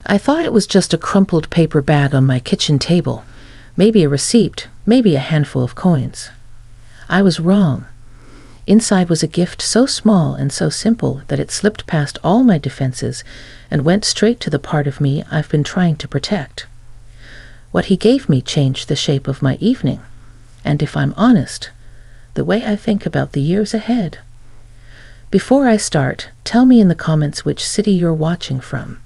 I thought it was just a crumpled paper bag on my kitchen table, maybe a receipt, maybe a handful of coins. I was wrong. Inside was a gift so small and so simple that it slipped past all my defenses and went straight to the part of me I've been trying to protect. What he gave me changed the shape of my evening, and if I'm honest, the way I think about the years ahead. Before I start, tell me in the comments which city you're watching from.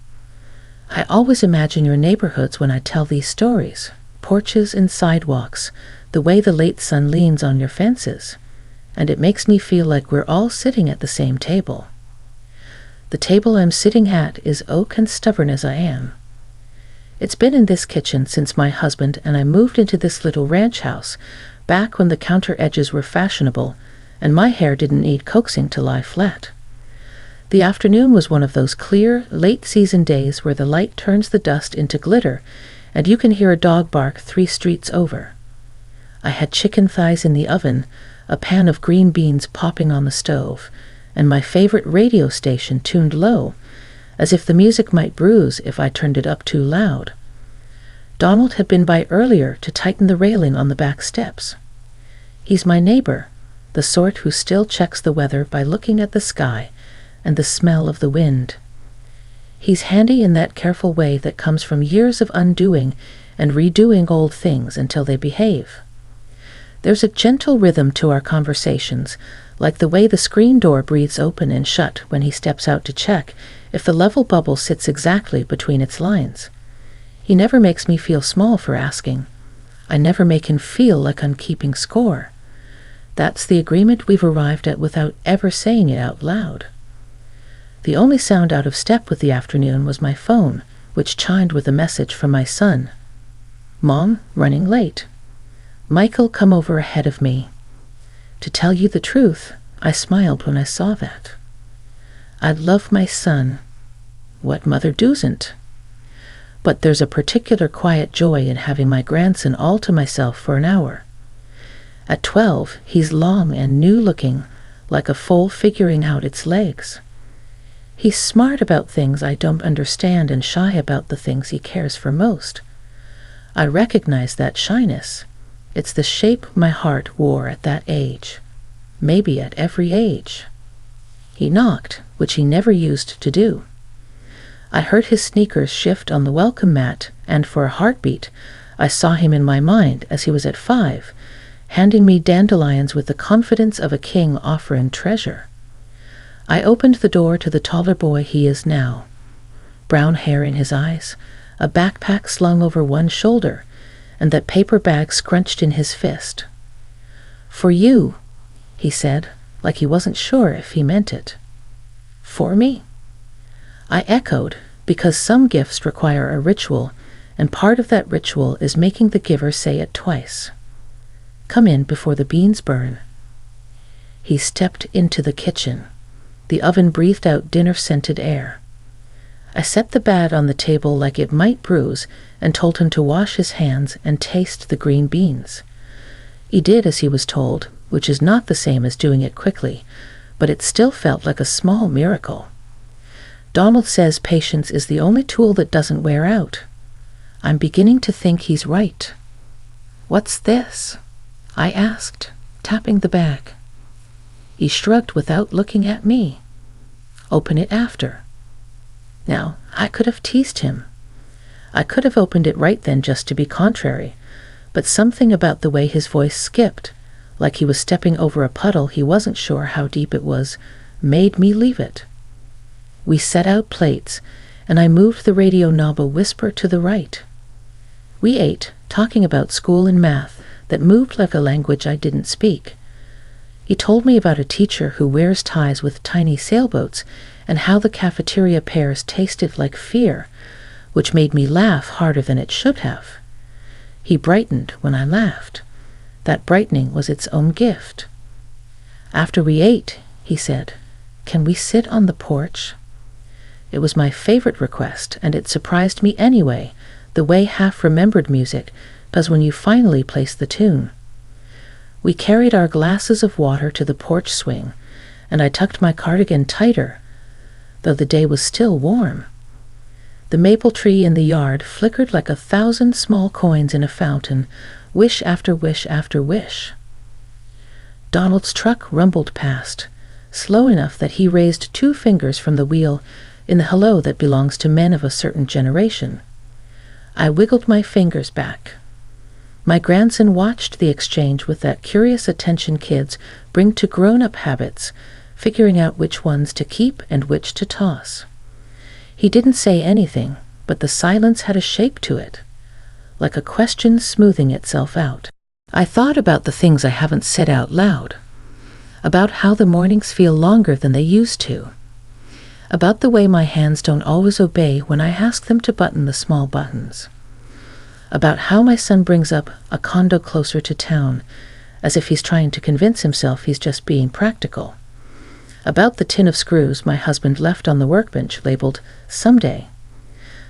I always imagine your neighborhoods when I tell these stories. Porches and sidewalks, the way the late sun leans on your fences, and it makes me feel like we're all sitting at the same table. The table I'm sitting at is oak and stubborn as I am. It's been in this kitchen since my husband and I moved into this little ranch house back when the counter edges were fashionable and my hair didn't need coaxing to lie flat. The afternoon was one of those clear, late-season days where the light turns the dust into glitter and you can hear a dog bark 3 streets over. I had chicken thighs in the oven, a pan of green beans popping on the stove, and my favorite radio station tuned low, as if the music might bruise if I turned it up too loud. Donald had been by earlier to tighten the railing on the back steps. He's my neighbor, the sort who still checks the weather by looking at the sky and the smell of the wind. He's handy in that careful way that comes from years of undoing and redoing old things until they behave. There's a gentle rhythm to our conversations, like the way the screen door breathes open and shut when he steps out to check if the level bubble sits exactly between its lines. He never makes me feel small for asking. I never make him feel like I'm keeping score. That's the agreement we've arrived at without ever saying it out loud. The only sound out of step with the afternoon was my phone, which chimed with a message from my son. "Mom, running late. Michael come over ahead of me." To tell you the truth, I smiled when I saw that. I love my son. What mother doesn't? But there's a particular quiet joy in having my grandson all to myself for an hour. At 12, he's long and new-looking, like a foal figuring out its legs. He's smart about things I don't understand and shy about the things he cares for most. I recognize that shyness. It's the shape my heart wore at that age. Maybe at every age. He knocked, which he never used to do. I heard his sneakers shift on the welcome mat, and for a heartbeat, I saw him in my mind as he was at 5, handing me dandelions with the confidence of a king offering treasure. I opened the door to the taller boy he is now. Brown hair in his eyes, a backpack slung over one shoulder, and that paper bag scrunched in his fist. "For you," he said, like he wasn't sure if he meant it. "For me?" I echoed, because some gifts require a ritual, and part of that ritual is making the giver say it twice. "Come in before the beans burn." He stepped into the kitchen. The oven breathed out dinner-scented air. I set the bag on the table like it might bruise and told him to wash his hands and taste the green beans. He did as he was told, which is not the same as doing it quickly, but it still felt like a small miracle. Donald says patience is the only tool that doesn't wear out. I'm beginning to think he's right. "What's this?" I asked, tapping the bag. He shrugged without looking at me. "Open it after." Now, I could have teased him. I could have opened it right then just to be contrary, but something about the way his voice skipped, like he was stepping over a puddle he wasn't sure how deep it was, made me leave it. We set out plates, and I moved the radio knob a whisper to the right. We ate, talking about school and math that moved like a language I didn't speak. He told me about a teacher who wears ties with tiny sailboats and how the cafeteria pears tasted like fear, which made me laugh harder than it should have. He brightened when I laughed. That brightening was its own gift. After we ate, he said, "Can we sit on the porch?" It was my favorite request, and it surprised me anyway, the way half-remembered music does when you finally place the tune. We carried our glasses of water to the porch swing, and I tucked my cardigan tighter, though the day was still warm. The maple tree in the yard flickered like 1,000 small coins in a fountain, wish after wish after wish. Donald's truck rumbled past, slow enough that he raised 2 fingers from the wheel in the hello that belongs to men of a certain generation. I wiggled my fingers back. My grandson watched the exchange with that curious attention kids bring to grown-up habits, figuring out which ones to keep and which to toss. He didn't say anything, but the silence had a shape to it, like a question smoothing itself out. I thought about the things I haven't said out loud, about how the mornings feel longer than they used to, about the way my hands don't always obey when I ask them to button the small buttons, about how my son brings up a condo closer to town, as if he's trying to convince himself he's just being practical, about the tin of screws my husband left on the workbench labeled "Someday."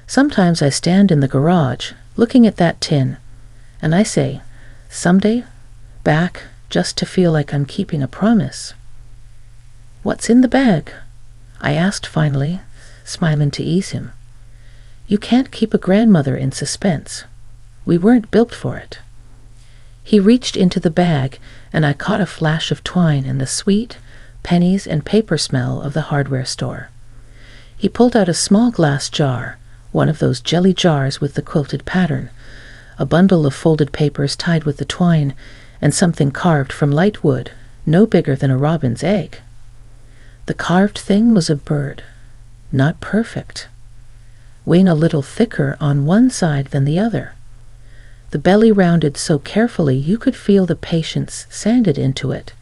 Sometimes I stand in the garage, looking at that tin, and I say, "Someday," back, just to feel like I'm keeping a promise. "What's in the bag?" I asked finally, smiling to ease him. You can't keep a grandmother in suspense. We weren't built for it. He reached into the bag, and I caught a flash of twine and the sweet pennies and paper smell of the hardware store. He pulled out a small glass jar, one of those jelly jars with the quilted pattern, a bundle of folded papers tied with the twine, and something carved from light wood, no bigger than a robin's egg. The carved thing was a bird, not perfect. Wing a little thicker on one side than the other. The belly rounded so carefully you could feel the patience sanded into it.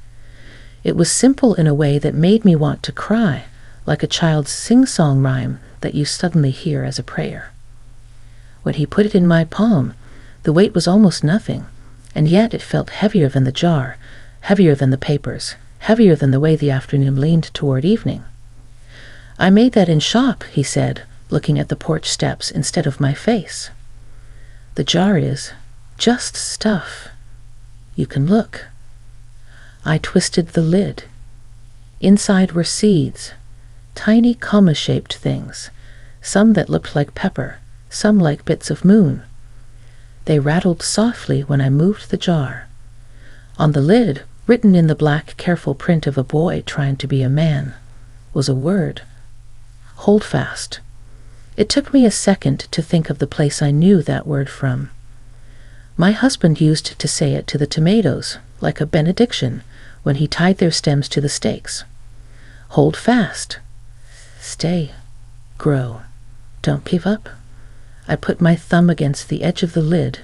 It was simple in a way that made me want to cry, like a child's sing-song rhyme that you suddenly hear as a prayer. When he put it in my palm, the weight was almost nothing, and yet it felt heavier than the jar, heavier than the papers, heavier than the way the afternoon leaned toward evening. "I made that in shop," he said, looking at the porch steps instead of my face. "The jar is just stuff. You can look." I twisted the lid. Inside were seeds, tiny comma-shaped things, some that looked like pepper, some like bits of moon. They rattled softly when I moved the jar. On the lid, written in the black, careful print of a boy trying to be a man, was a word. Hold fast. It took me a second to think of the place I knew that word from. My husband used to say it to the tomatoes, like a benediction, when he tied their stems to the stakes. Hold fast. Stay. Grow. Don't give up. I put my thumb against the edge of the lid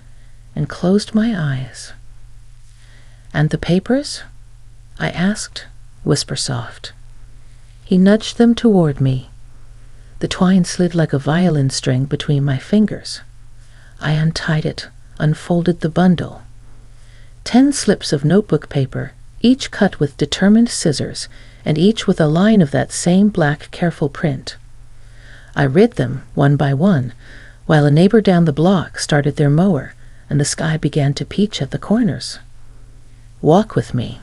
and closed my eyes. "And the papers?" I asked, whisper soft. He nudged them toward me. The twine slid like a violin string between my fingers. I untied it, unfolded the bundle. 10 slips of notebook paper, each cut with determined scissors, and each with a line of that same black, careful print. I read them, one by one, while a neighbor down the block started their mower, and the sky began to peach at the corners. "Walk with me.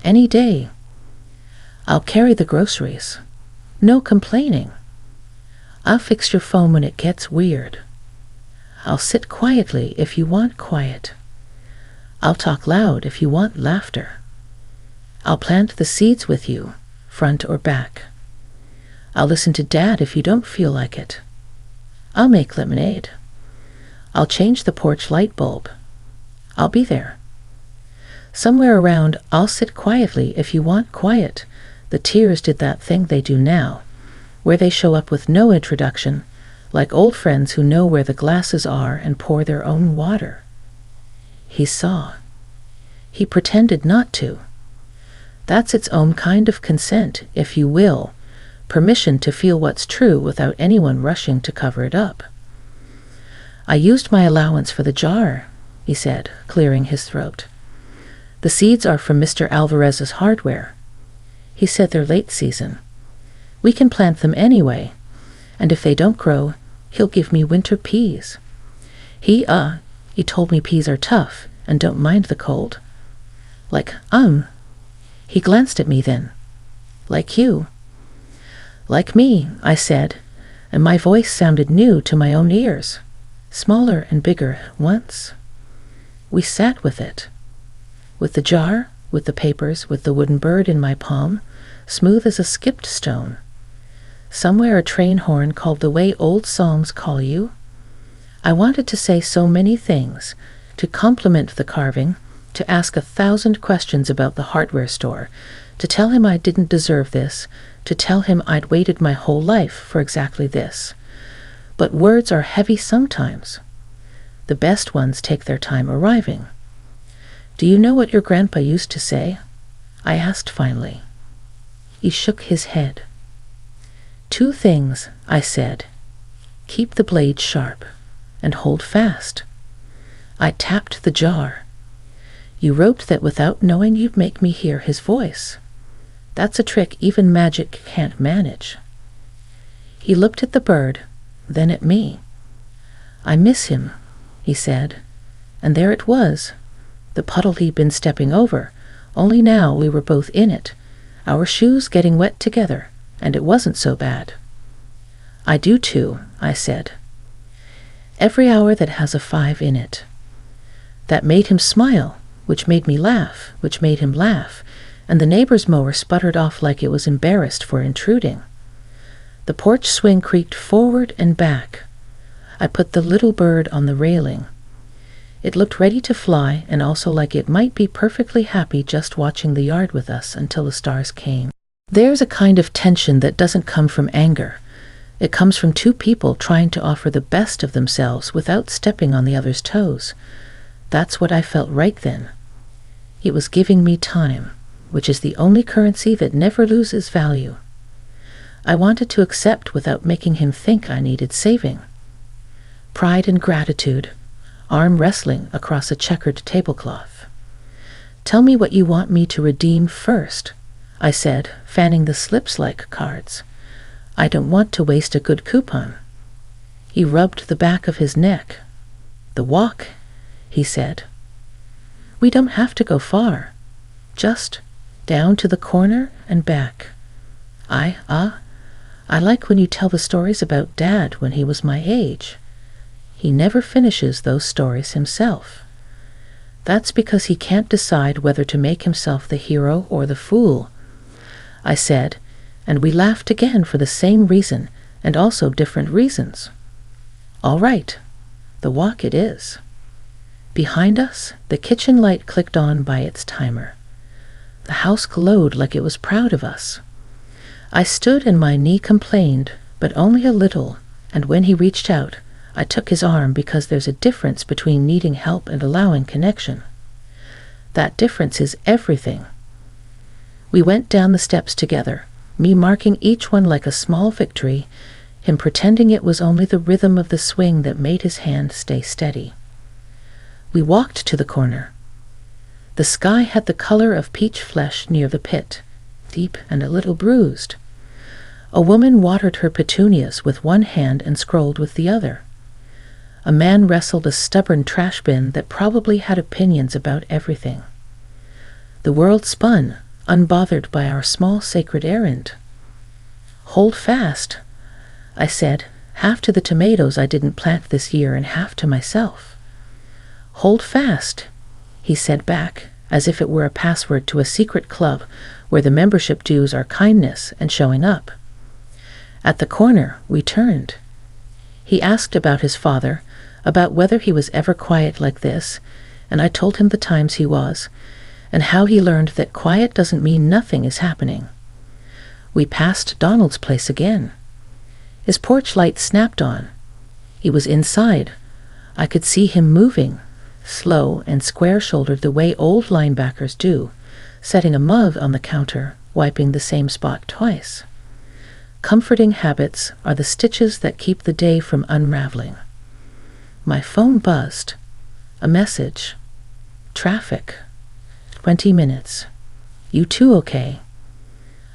Any day. I'll carry the groceries. No complaining. I'll fix your phone when it gets weird. I'll sit quietly if you want quiet. I'll talk loud if you want laughter. I'll plant the seeds with you, front or back. I'll listen to Dad if you don't feel like it. I'll make lemonade. I'll change the porch light bulb. I'll be there. Somewhere around, I'll sit quietly if you want quiet. The tears did that thing they do now, where they show up with no introduction, like old friends who know where the glasses are and pour their own water. He saw. He pretended not to. That's its own kind of consent, if you will, permission to feel what's true without anyone rushing to cover it up. "I used my allowance for the jar," he said, clearing his throat. "The seeds are from Mr. Alvarez's hardware. He said they're late season. We can plant them anyway, and if they don't grow, he'll give me winter peas. He told me peas are tough and don't mind the cold." Like, He glanced at me then. "Like you." "Like me," I said, and my voice sounded new to my own ears, smaller and bigger at once. We sat with it, with the jar, with the papers, with the wooden bird in my palm, smooth as a skipped stone. Somewhere a train horn called the way old songs call you. I wanted to say so many things, to compliment the carving, to ask 1,000 questions about the hardware store, to tell him I didn't deserve this, to tell him I'd waited my whole life for exactly this. But words are heavy sometimes. The best ones take their time arriving. Do you know what your grandpa used to say? I asked finally. He shook his head. 2 things, I said. Keep the blade sharp and hold fast. I tapped the jar. You wrote that without knowing you'd make me hear his voice. That's a trick even magic can't manage. He looked at the bird, then at me. I miss him, he said, and there it was, the puddle he'd been stepping over, only now we were both in it, our shoes getting wet together, and it wasn't so bad. I do too, I said. Every hour that has a 5 in it. That made him smile, which made me laugh, which made him laugh, and the neighbor's mower sputtered off like it was embarrassed for intruding. The porch swing creaked forward and back. I put the little bird on the railing. It looked ready to fly and also like it might be perfectly happy just watching the yard with us until the stars came. There's a kind of tension that doesn't come from anger. It comes from 2 people trying to offer the best of themselves without stepping on the other's toes. That's what I felt right then. He was giving me time, which is the only currency that never loses value. I wanted to accept without making him think I needed saving. Pride and gratitude, arm wrestling across a checkered tablecloth. Tell me what you want me to redeem first, I said, fanning the slips like cards. I don't want to waste a good coupon. He rubbed the back of his neck. The walk, he said. We don't have to go far. Just down to the corner and back. I like when you tell the stories about Dad when he was my age. He never finishes those stories himself. That's because he can't decide whether to make himself the hero or the fool, I said, and we laughed again for the same reason, and also different reasons. All right, the walk it is. Behind us, the kitchen light clicked on by its timer. The house glowed like it was proud of us. I stood and my knee complained, but only a little, and when he reached out, I took his arm because there's a difference between needing help and allowing connection. That difference is everything. We went down the steps together, me marking each one like a small victory, him pretending it was only the rhythm of the swing that made his hand stay steady. We walked to the corner. The sky had the color of peach flesh near the pit, deep and a little bruised. A woman watered her petunias with one hand and scrolled with the other. A man wrestled a stubborn trash bin that probably had opinions about everything. The world spun, unbothered by our small sacred errand. Hold fast, I said, half to the tomatoes I didn't plant this year and half to myself. Hold fast, he said back, as if it were a password to a secret club where the membership dues are kindness and showing up. At the corner, we turned. He asked about his father, about whether he was ever quiet like this, and I told him the times he was, and how he learned that quiet doesn't mean nothing is happening. We passed Donald's place again. His porch light snapped on. He was inside. I could see him moving, slow and square-shouldered the way old linebackers do, setting a mug on the counter, wiping the same spot twice. Comforting habits are the stitches that keep the day from unraveling. My phone buzzed. A message. Traffic. 20 minutes. You too okay?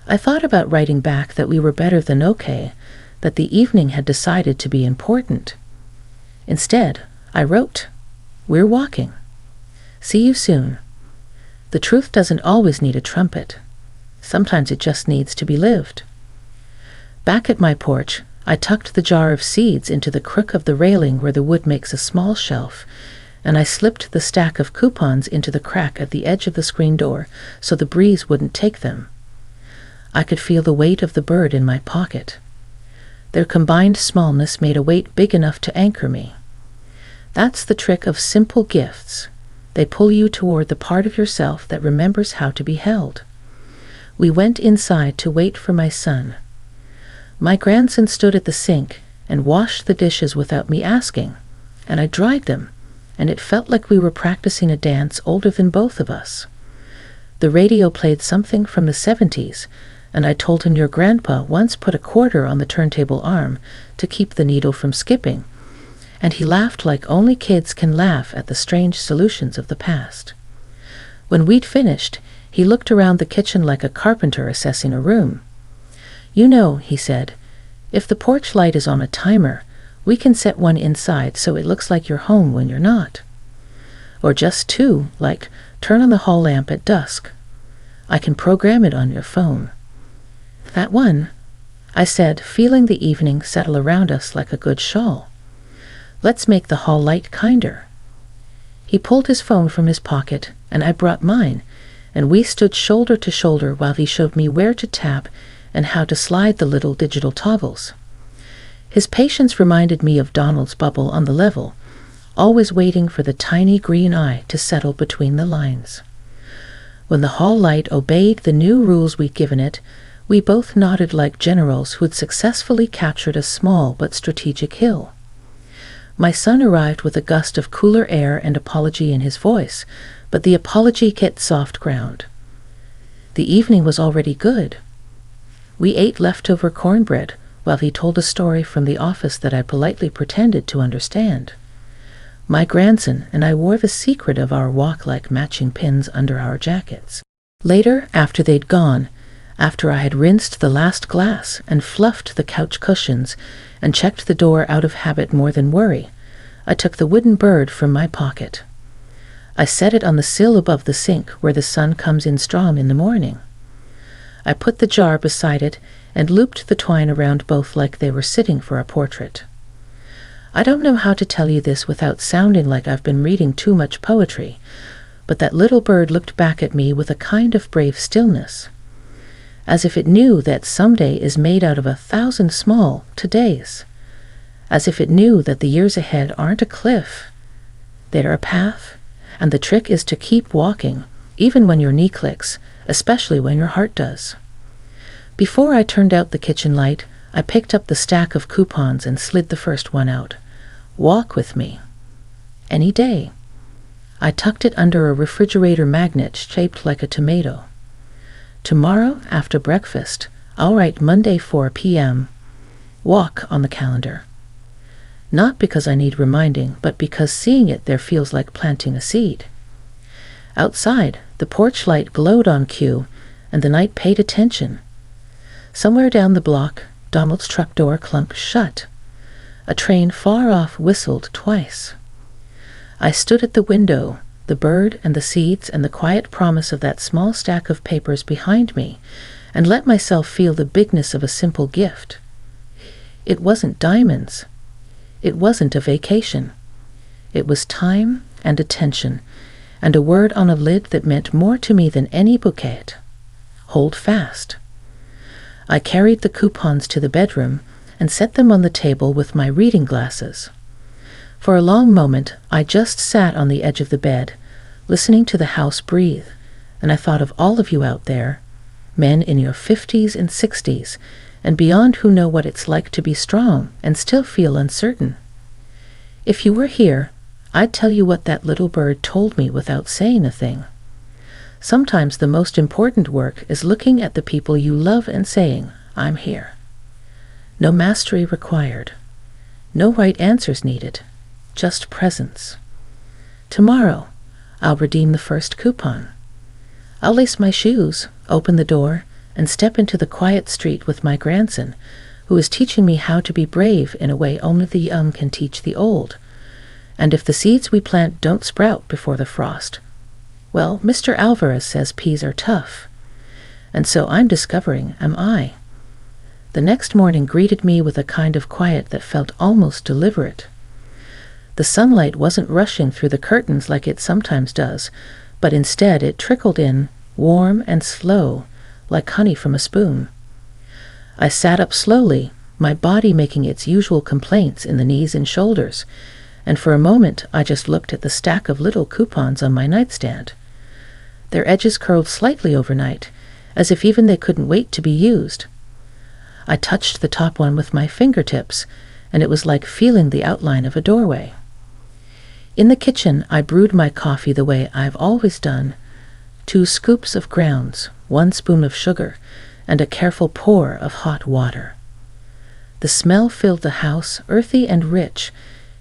I thought about writing back that we were better than okay, that the evening had decided to be important. Instead, I wrote, we're walking. See you soon. The truth doesn't always need a trumpet. Sometimes it just needs to be lived. Back at my porch, I tucked the jar of seeds into the crook of the railing where the wood makes a small shelf, and I slipped the stack of coupons into the crack at the edge of the screen door so the breeze wouldn't take them. I could feel the weight of the bird in my pocket. Their combined smallness made a weight big enough to anchor me. That's the trick of simple gifts. They pull you toward the part of yourself that remembers how to be held. We went inside to wait for my son. My grandson stood at the sink and washed the dishes without me asking, and I dried them, and it felt like we were practicing a dance older than both of us. The radio played something from the 70s, and I told him your grandpa once put a quarter on the turntable arm to keep the needle from skipping, and he laughed like only kids can laugh at the strange solutions of the past. When we'd finished, he looked around the kitchen like a carpenter assessing a room. "You know," he said, "if the porch light is on a timer, we can set one inside so it looks like you're home when you're not. Or just two, like turn on the hall lamp at dusk. I can program it on your phone." "That one," I said, feeling the evening settle around us like a good shawl. "Let's make the hall light kinder." He pulled his phone from his pocket, and I brought mine, and we stood shoulder to shoulder while he showed me where to tap and how to slide the little digital toggles. His patience reminded me of Donald's bubble on the level, always waiting for the tiny green eye to settle between the lines. When the hall light obeyed the new rules we'd given it, we both nodded like generals who'd successfully captured a small but strategic hill. My son arrived with a gust of cooler air and apology in his voice, but the apology hit soft ground. The evening was already good. We ate leftover cornbread while he told a story from the office that I politely pretended to understand. My grandson and I wore the secret of our walk like matching pins under our jackets. Later, after they'd gone, after I had rinsed the last glass and fluffed the couch cushions and checked the door out of habit more than worry, I took the wooden bird from my pocket. I set it on the sill above the sink where the sun comes in strong in the morning. I put the jar beside it and looped the twine around both like they were sitting for a portrait. I don't know how to tell you this without sounding like I've been reading too much poetry, but that little bird looked back at me with a kind of brave stillness, as if it knew that someday is made out of 1,000 small todays, as if it knew that the years ahead aren't a cliff, they're a path, and the trick is to keep walking, even when your knee clicks, especially when your heart does. Before I turned out the kitchen light, I picked up the stack of coupons and slid the first one out. "Walk with me. Any day." I tucked it under a refrigerator magnet shaped like a tomato. "Tomorrow, after breakfast, I'll write Monday 4 p.m. Walk on the calendar." Not because I need reminding, but because seeing it there feels like planting a seed. Outside, the porch light glowed on cue, and the night paid attention. Somewhere down the block, Donald's truck door clunked shut. A train far off whistled twice. I stood at the window, the bird and the seeds and the quiet promise of that small stack of papers behind me, and let myself feel the bigness of a simple gift. It wasn't diamonds. It wasn't a vacation. It was time and attention, and a word on a lid that meant more to me than any bouquet. Hold fast. I carried the coupons to the bedroom and set them on the table with my reading glasses. For a long moment, I just sat on the edge of the bed, listening to the house breathe, and I thought of all of you out there, men in your 50s and 60s, and beyond who know what it's like to be strong and still feel uncertain. If you were here, I'd tell you what that little bird told me without saying a thing. Sometimes the most important work is looking at the people you love and saying, "I'm here." No mastery required. No right answers needed. Just presence. Tomorrow, I'll redeem the first coupon. I'll lace my shoes, open the door, and step into the quiet street with my grandson, who is teaching me how to be brave in a way only the young can teach the old. And if the seeds we plant don't sprout before the frost, well, Mr. Alvarez says peas are tough. And so I'm discovering, am I? The next morning greeted me with a kind of quiet that felt almost deliberate. The sunlight wasn't rushing through the curtains like it sometimes does, but instead it trickled in, warm and slow, like honey from a spoon. I sat up slowly, my body making its usual complaints in the knees and shoulders, and for a moment I just looked at the stack of little coupons on my nightstand. Their edges curled slightly overnight, as if even they couldn't wait to be used. I touched the top one with my fingertips, and it was like feeling the outline of a doorway. In the kitchen, I brewed my coffee the way I've always done. 2 scoops of grounds, 1 spoon of sugar, and a careful pour of hot water. The smell filled the house, earthy and rich,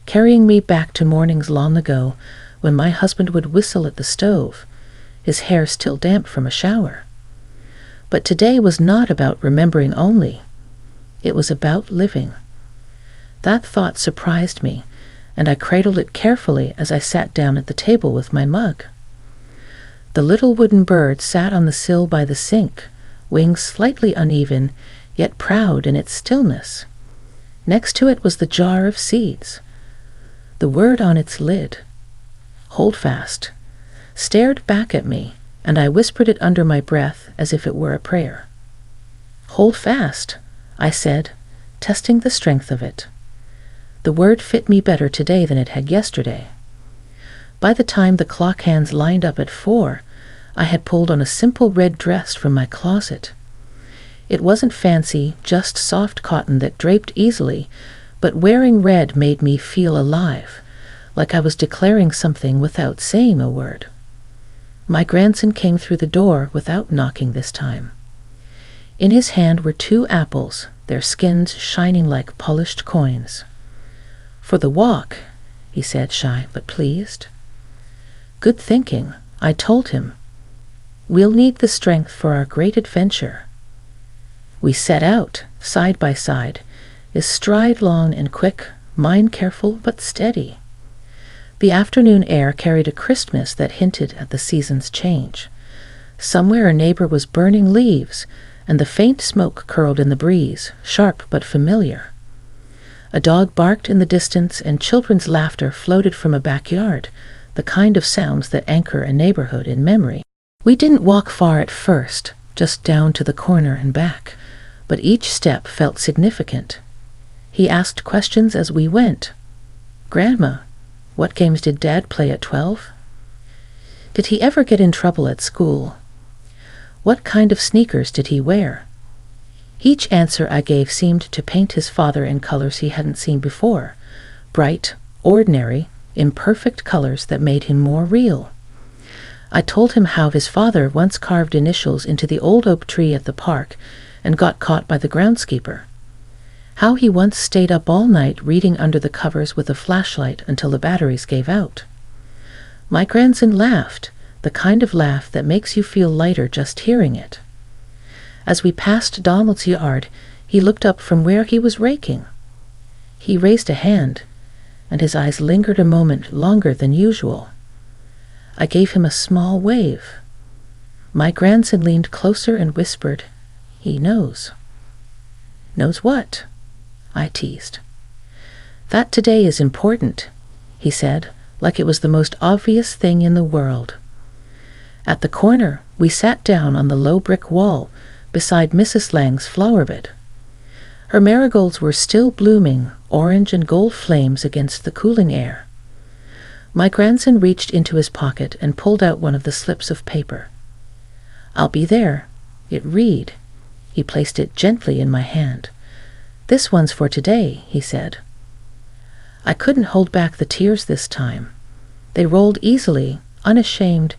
carrying me back to mornings long ago when my husband would whistle at the stove, his hair still damp from a shower. But today was not about remembering only. It was about living. That thought surprised me, and I cradled it carefully as I sat down at the table with my mug. The little wooden bird sat on the sill by the sink, wings slightly uneven, yet proud in its stillness. Next to it was the jar of seeds. The word on its lid, "Hold fast," stared back at me, and I whispered it under my breath as if it were a prayer. "Hold fast," I said, testing the strength of it. The word fit me better today than it had yesterday. By the time the clock hands lined up at 4, I had pulled on a simple red dress from my closet. It wasn't fancy, just soft cotton that draped easily, but wearing red made me feel alive, like I was declaring something without saying a word. My grandson came through the door without knocking this time. In his hand were 2 apples, their skins shining like polished coins. "For the walk," he said, shy but pleased. "Good thinking," I told him. "We'll need the strength for our great adventure." We set out, side by side, his stride long and quick, mine careful but steady. The afternoon air carried a crispness that hinted at the season's change. Somewhere a neighbor was burning leaves, and the faint smoke curled in the breeze, sharp but familiar. A dog barked in the distance, and children's laughter floated from a backyard, the kind of sounds that anchor a neighborhood in memory. We didn't walk far at first, just down to the corner and back, but each step felt significant. He asked questions as we went. "Grandma, what games did Dad play at 12? Did he ever get in trouble at school? What kind of sneakers did he wear?" Each answer I gave seemed to paint his father in colors he hadn't seen before, bright, ordinary, imperfect colors that made him more real. I told him how his father once carved initials into the old oak tree at the park and got caught by the groundskeeper. How he once stayed up all night reading under the covers with a flashlight until the batteries gave out. My grandson laughed, the kind of laugh that makes you feel lighter just hearing it. As we passed Donald's yard, he looked up from where he was raking. He raised a hand, and his eyes lingered a moment longer than usual. I gave him a small wave. My grandson leaned closer and whispered, "He knows." "Knows what?" I teased. "That today is important," he said, like it was the most obvious thing in the world. At the corner, we sat down on the low brick wall beside Mrs. Lang's flower bed. Her marigolds were still blooming, orange and gold flames against the cooling air. My grandson reached into his pocket and pulled out one of the slips of paper. "I'll be there. It read." He placed it gently in my hand. "This one's for today," he said. I couldn't hold back the tears this time. They rolled easily, unashamed,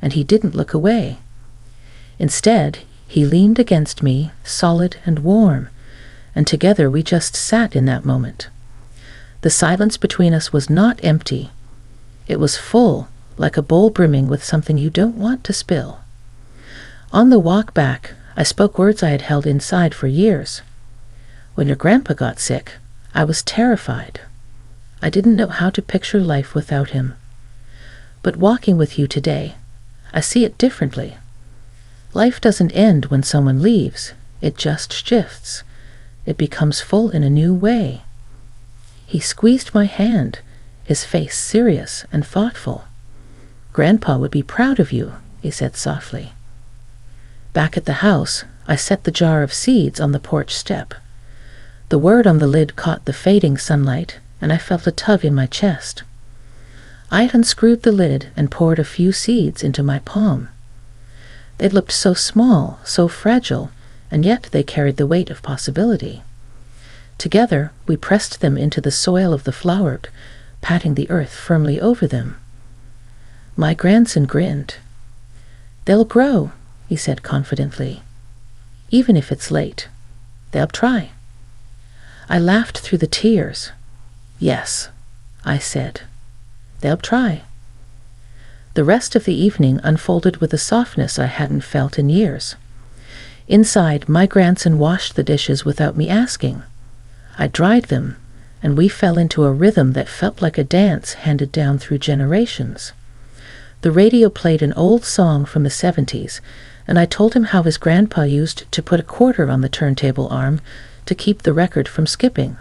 and he didn't look away. Instead, he leaned against me, solid and warm, and together we just sat in that moment. The silence between us was not empty. It was full, like a bowl brimming with something you don't want to spill. On the walk back, I spoke words I had held inside for years. When your grandpa got sick, I was terrified. I didn't know how to picture life without him. But walking with you today, I see it differently. Life doesn't end when someone leaves, it just shifts. it becomes full in a new way. He squeezed my hand, his face serious and thoughtful. "Grandpa would be proud of you," he said softly. Back at the house, I set the jar of seeds on the porch step. The word on the lid caught the fading sunlight, and I felt a tug in my chest. I had unscrewed the lid and poured a few seeds into my palm. They looked so small, so fragile, and yet they carried the weight of possibility. Together, we pressed them into the soil of the flower, patting the earth firmly over them. My grandson grinned. "They'll grow," he said confidently. "Even if it's late, they'll try." I laughed through the tears. "Yes," I said, "they'll try." The rest of the evening unfolded with a softness I hadn't felt in years. Inside, my grandson washed the dishes without me asking. I dried them, and we fell into a rhythm that felt like a dance handed down through generations. The radio played an old song from the 70s, and I told him how his grandpa used to put a quarter on the turntable arm to keep the record from skipping.